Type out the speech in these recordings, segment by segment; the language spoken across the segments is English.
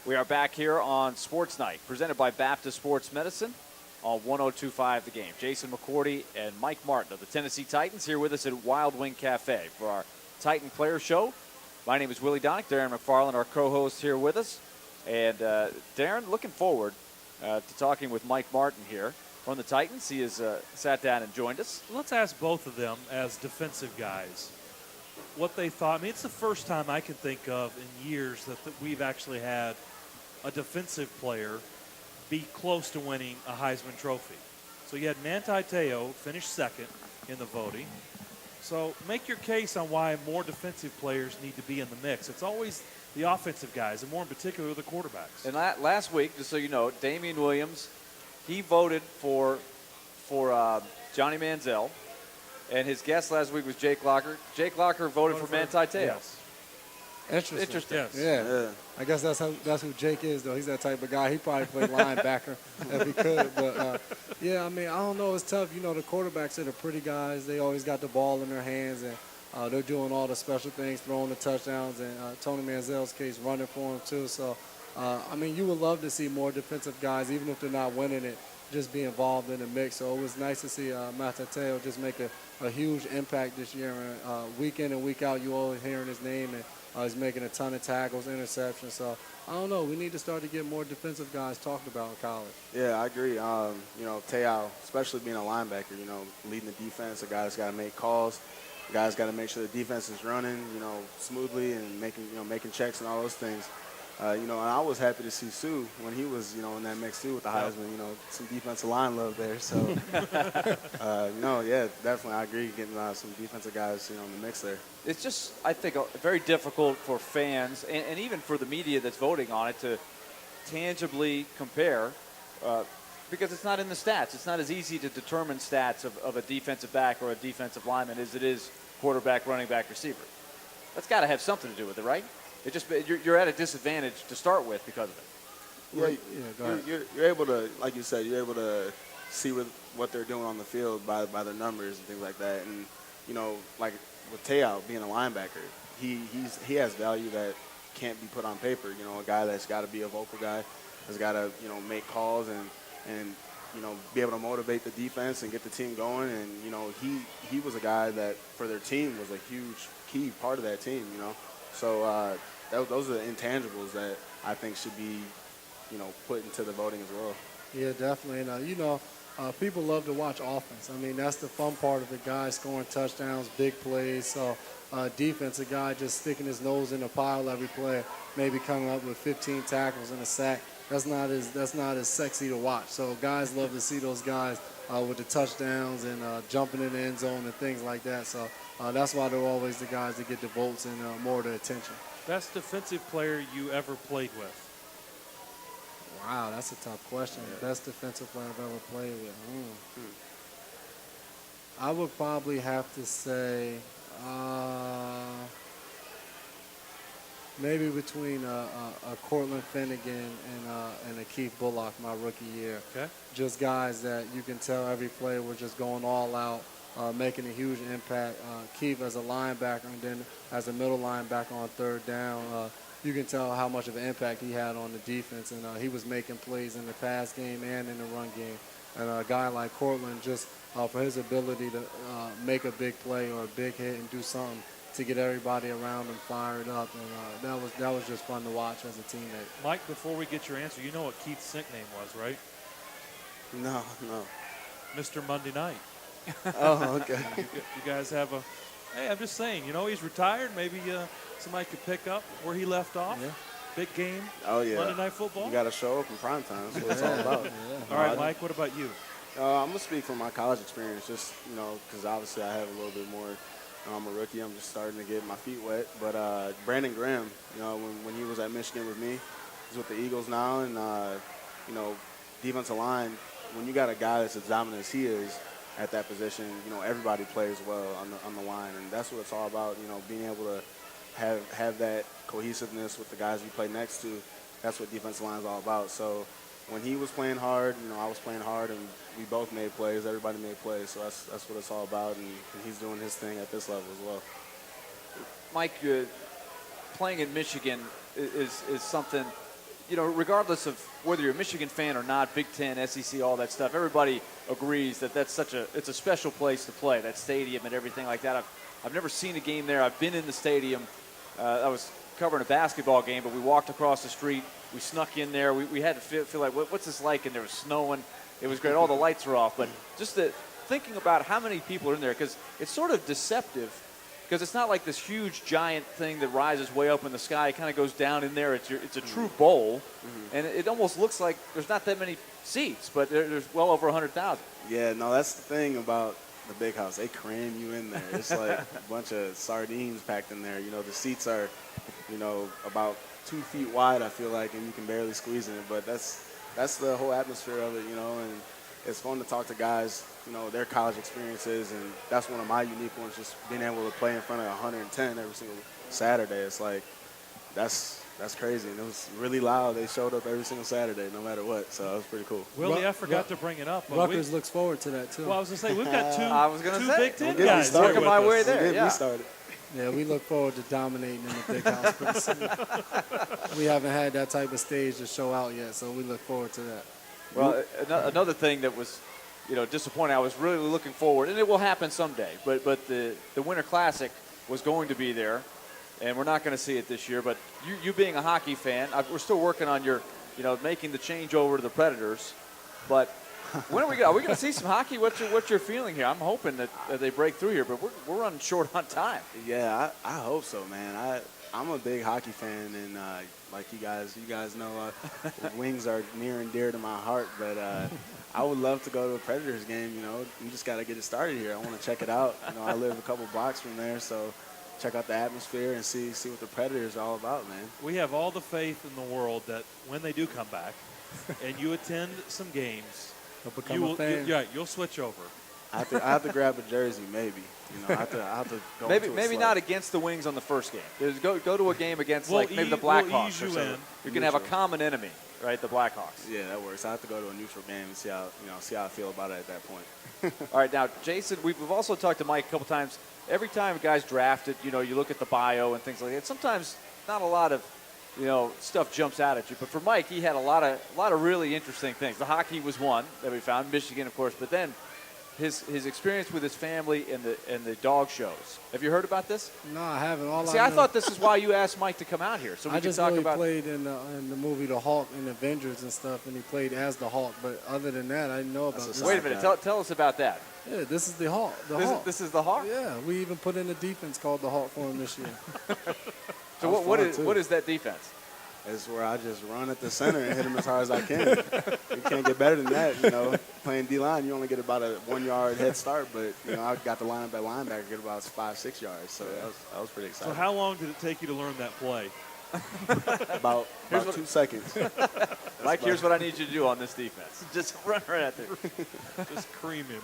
We are back here on Sports Night, presented by Baptist Sports Medicine on 102.5 The Game. Jason McCourty and Mike Martin of the Tennessee Titans here with us at Wild Wing Cafe for our Titan Player Show. My name is Willie Donick. Darren McFarland, our co-host, here with us. And Darren, looking forward to talking with Mike Martin here from the Titans. He has sat down and joined us. Let's ask both of them as defensive guys what they thought. I mean, it's the first time I can think of in years that we've actually had a defensive player be close to winning a Heisman Trophy. So you had Manti Te'o finish second in the voting. So make your case on why more defensive players need to be in the mix. It's always the offensive guys, and more in particular the quarterbacks. And last week, just so you know, Damian Williams, he voted for Johnny Manziel, and his guest last week was Jake Locker. Jake Locker voted for Manti Te'o. Yes. Interesting. Yes. Yeah. I guess that's who Jake is, though. He's that type of guy. He probably played linebacker if he could. But, yeah, I mean, I don't know. It's tough. You know, the quarterbacks are the pretty guys. They always got the ball in their hands, and they're doing all the special things, throwing the touchdowns, and Tony Manziel's case, running for him, too. So, I mean, you would love to see more defensive guys, even if they're not winning it, just be involved in the mix. So it was nice to see Manti Te'o just make a huge impact this year. And week in and week out, you always hearing his name, and he's making a ton of tackles, interceptions. So, I don't know. We need to start to get more defensive guys talked about in college. Yeah, I agree. You know, Te'o, especially being a linebacker, you know, leading the defense, a guy that's got to make calls. A guy's got to make sure the defense is running, you know, smoothly and making checks and all those things. You know, and I was happy to see Sue when he was, you know, in that mix too with the Heisman. You know, some defensive line love there. So, you know, yeah, definitely, I agree. Getting some defensive guys, you know, in the mix there. It's just, I think, very difficult for fans and even for the media that's voting on it to tangibly compare because it's not in the stats. It's not as easy to determine stats of a defensive back or a defensive lineman as it is quarterback, running back, receiver. That's got to have something to do with it, right? It just you're at a disadvantage to start with because of it. Yeah, you're able to, like you said, you're able to see what they're doing on the field by their numbers and things like that. And you know, like with Te'o being a linebacker, he has value that can't be put on paper. You know, a guy that's got to be a vocal guy, has got to make calls and you know be able to motivate the defense and get the team going. And you know, he was a guy that for their team was a huge key part of that team. You know. So those are the intangibles that I think should be, you know, put into the voting as well. Yeah, definitely. And, you know, people love to watch offense. I mean, that's the fun part of it, guys scoring touchdowns, big plays. So defense, a guy just sticking his nose in a pile every play, maybe coming up with 15 tackles and a sack. That's not as sexy to watch. So guys love to see those guys with the touchdowns and jumping in the end zone and things like that. So that's why they're always the guys that get the votes and more of the attention. Best defensive player you ever played with? Wow, that's a tough question. Yeah. Best defensive player I've ever played with. I would probably have to say maybe between Cortland Finnegan and a Keith Bullock my rookie year. Okay. Just guys that you can tell every play were just going all out, making a huge impact. Keith as a linebacker and then as a middle linebacker on third down, you can tell how much of an impact he had on the defense. And he was making plays in the pass game and in the run game. And a guy like Cortland, just for his ability to make a big play or a big hit and do something to get everybody around him fired up. And that was just fun to watch as a teammate. Mike, before we get your answer, you know what Keith's nickname was, right? No. Mr. Monday Night. Oh, okay. You guys have a – hey, I'm just saying, you know, he's retired. Maybe somebody could pick up where he left off. Yeah. Big game. Oh, yeah. Monday Night Football. You got to show up in prime time. That's what it's all about. Yeah. All right, Mike, what about you? I'm going to speak from my college experience just, you know, because obviously I have a little bit more. I'm a rookie. I'm just starting to get my feet wet. But Brandon Graham, you know, when he was at Michigan with me, he's with the Eagles now. And, you know, defensive line, when you got a guy that's as dominant as he is at that position, you know, everybody plays well on the line. And that's what it's all about, you know, being able to have that cohesiveness with the guys you play next to. That's what defensive line is all about. So when he was playing hard, you know, I was playing hard, and we both made plays. Everybody made plays. So that's what it's all about, and he's doing his thing at this level as well. Mike, playing in Michigan is something you know, regardless of whether you're a Michigan fan or not, Big Ten, SEC, all that stuff, everybody agrees that it's a special place to play, that stadium and everything like that. I've never seen a game there. I've been in the stadium. I was covering a basketball game, but we walked across the street. We snuck in there. We had to feel like, what's this like? And there was snowing. It was great. All the lights were off. But just thinking about how many people are in there, because it's sort of deceptive, because it's not like this huge giant thing that rises way up in the sky. It kind of goes down in there. It's a true bowl, and it almost looks like there's not that many seats, but there's well over 100,000. Yeah, no, that's the thing about the big house. They cram you in there. It's like a bunch of sardines packed in there. You know, the seats are, you know, about 2 feet wide, I feel like, and you can barely squeeze in it. But that's the whole atmosphere of it, you know, and it's fun to talk to guys, you know, their college experiences, and that's one of my unique ones, just being able to play in front of 110 every single Saturday. It's like, that's crazy. And it was really loud. They showed up every single Saturday, no matter what, so it was pretty cool. Willie, I forgot to bring it up. But Rutgers looks forward to that, too. Well, I was going to say, we've got two Big Ten Don't get me guys started. here with my us. way there. Don't get Yeah. me started. Yeah, we look forward to dominating in the big house pretty soon. We haven't had that type of stage to show out yet, so we look forward to that. Well, another thing that was, you know, disappointing, I was really looking forward, and it will happen someday, but the Winter Classic was going to be there, and we're not going to see it this year. But you being a hockey fan, we're still working on your, you know, making the change over to the Predators. But when are we going to see some hockey? What's your feeling here? I'm hoping that they break through here, but we're running short on time. Yeah, I hope so, man. I'm a big hockey fan, and like you guys know, Wings are near and dear to my heart. But I would love to go to a Predators game. You know, we just got to get it started here. I want to check it out. You know, I live a couple blocks from there, so check out the atmosphere and see what the Predators are all about, man. We have all the faith in the world that when they do come back and you attend some games, He'll become a fan. you'll switch over. I have to grab a jersey, maybe. You know, I have to go. Maybe not against the Wings on the first game. Just go to a game against maybe the we'll Blackhawks ease or you something. in. You can have a common enemy, right? The Blackhawks. Yeah, that works. I have to go to a neutral game and see how I feel about it at that point. All right, now Jason, we've also talked to Mike a couple times. Every time a guy's drafted, you know, you look at the bio and things like that. Sometimes not a lot of, you know, stuff jumps out at you. But for Mike, he had a lot of really interesting things. The hockey was one that we found, Michigan, of course, but then his experience with his family and the dog shows. Have you heard about this? No, I haven't. See, I thought this is why you asked Mike to come out here, so we I could just talk know he about. played in the movie The Hulk and Avengers and stuff, and he played as the Hulk. But other than that, I didn't know about this. Wait a minute, tell us about that. Yeah, this is the Hulk. This is the Hawk. Yeah, we even put in a defense called the Hulk for him this year. So what is that defense? It's where I just run at the center and hit him as hard as I can. You can't get better than that, you know. Playing D-line, you only get about a 1 yard head start, but, you know, I got the line up at linebacker, get about 5-6 yards, so that was pretty exciting. So how long did it take you to learn that play? About 2 seconds. Mike, here's what I need you to do on this defense. Just run right at there. Just cream him.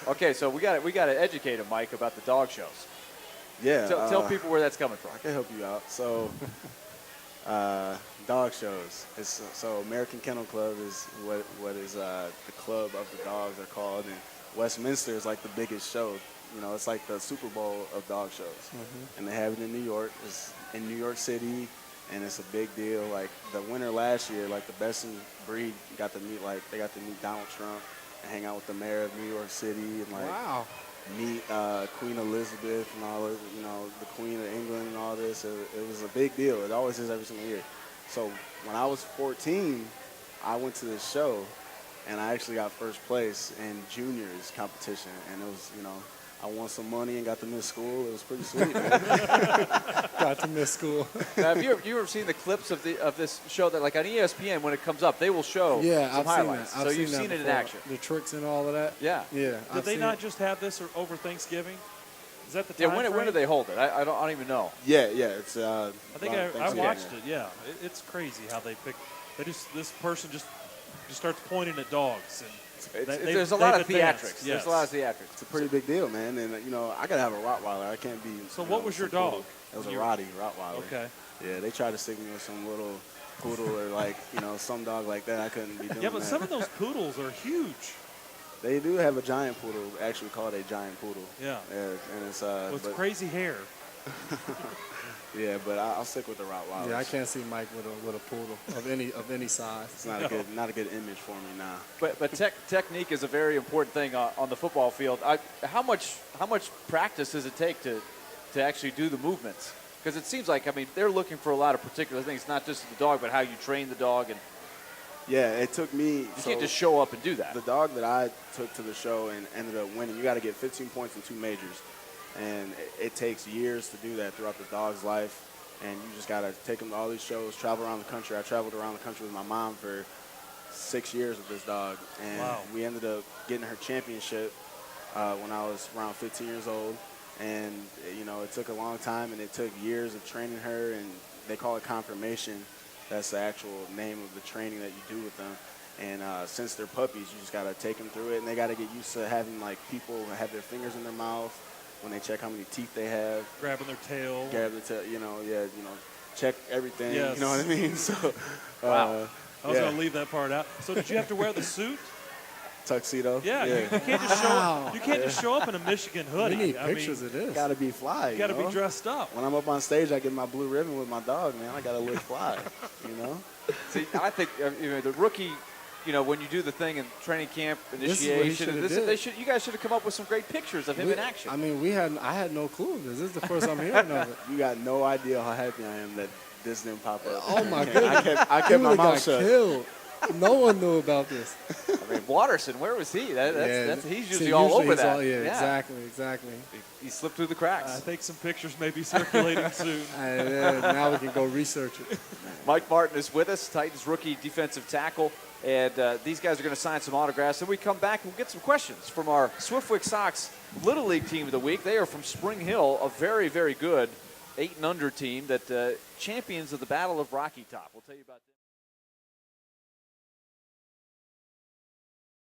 Okay, so we got to educate him, Mike, about the dog shows. Yeah. Tell people where that's coming from. I can help you out. So, dog shows. So American Kennel Club is what is the club of the dogs are called, and Westminster is like the biggest show. You know, it's like the Super Bowl of dog shows, and they have it in New York. It's in New York City, and it's a big deal. Like the winner last year, like the best in breed, got to meet Donald Trump and hang out with the mayor of New York City, and meet Queen Elizabeth and all of, you know, the Queen of England and all this. It was a big deal. It always is every single year. So when I was 14, I went to this show, and I actually got first place in juniors competition, and it was, you know, I won some money and got to miss school. It was pretty sweet, man. Got to miss school. Now, have you ever seen the clips of this show that, like on ESPN, when it comes up, they will show some highlights. I've you've seen it in action. The tricks and all of that. Yeah. Yeah. Did they not just have this over Thanksgiving? Is that the time Yeah. When do they hold it? I don't even know. Yeah. It's. I think I watched it. Yeah, it's crazy how they pick. This person just starts pointing at dogs and. There's a lot of theatrics. Yes. There's a lot of theatrics. It's a pretty big deal, man. And, you know, I got to have a Rottweiler. I can't be. So what was your dog? It was a Rottweiler. Okay. Yeah, they tried to stick me with some little poodle or, like, you know, some dog like that. I couldn't be doing that. Yeah, but some of those poodles are huge. They do have a giant poodle, actually called a giant poodle. Yeah. And it's With crazy hair. Yeah, but I'll stick with the Rottweilers. Yeah, I can't see Mike with a poodle of any size. It's not a good image for me now. But technique is a very important thing on the football field. How much practice does it take to actually do the movements? Because it seems like, I mean, they're looking for a lot of particular things, not just the dog, but how you train the dog. And Yeah, it took me. you can't just show up and do that. The dog that I took to the show and ended up winning, you got to get 15 points in 2 majors. And it takes years to do that throughout the dog's life. And you just got to take him to all these shows, travel around the country. I traveled around the country with my mom for 6 years with this dog. And Wow. we ended up getting her championship when I was around 15 years old. And, you know, it took a long time, and it took years of training her. And they call it confirmation. That's the actual name of the training that you do with them. And since they're puppies, you just got to take them through it. And they got to get used to having, like, people have their fingers in their mouth when they check how many teeth they have. Grabbing their tail. Grab the tail, check everything. Yes. You know what I mean? So, Wow. I was going to leave that part out. So did you have to wear the suit? Tuxedo. Yeah, you can't just show up. You can't just show up in a Michigan hoodie. We need pictures of this. Got to be fly. You got to be dressed up. When I'm up on stage, I get my blue ribbon with my dog, man. I got to look fly, you know? See, I think the rookie, when you do the thing in training camp initiation, you guys should have come up with some great pictures of him in action. I mean, I had no clue. This is the first I'm hearing of it. You got no idea how happy I am that this didn't pop up. Oh my goodness! I kept my mouth shut. Killed. No one knew about this. I mean, Watterson, where was he? He's usually See, all over he's that. Exactly. He slipped through the cracks. I think some pictures may be circulating soon. Now we can go research it. Mike Martin is with us, Titans rookie defensive tackle. And these guys are going to sign some autographs. Then we come back, we'll get some questions from our Swiftwick Sox Little League Team of the Week. They are from Spring Hill, a very, very good 8-and-under team that champions of the Battle of Rocky Top. We'll tell you about that.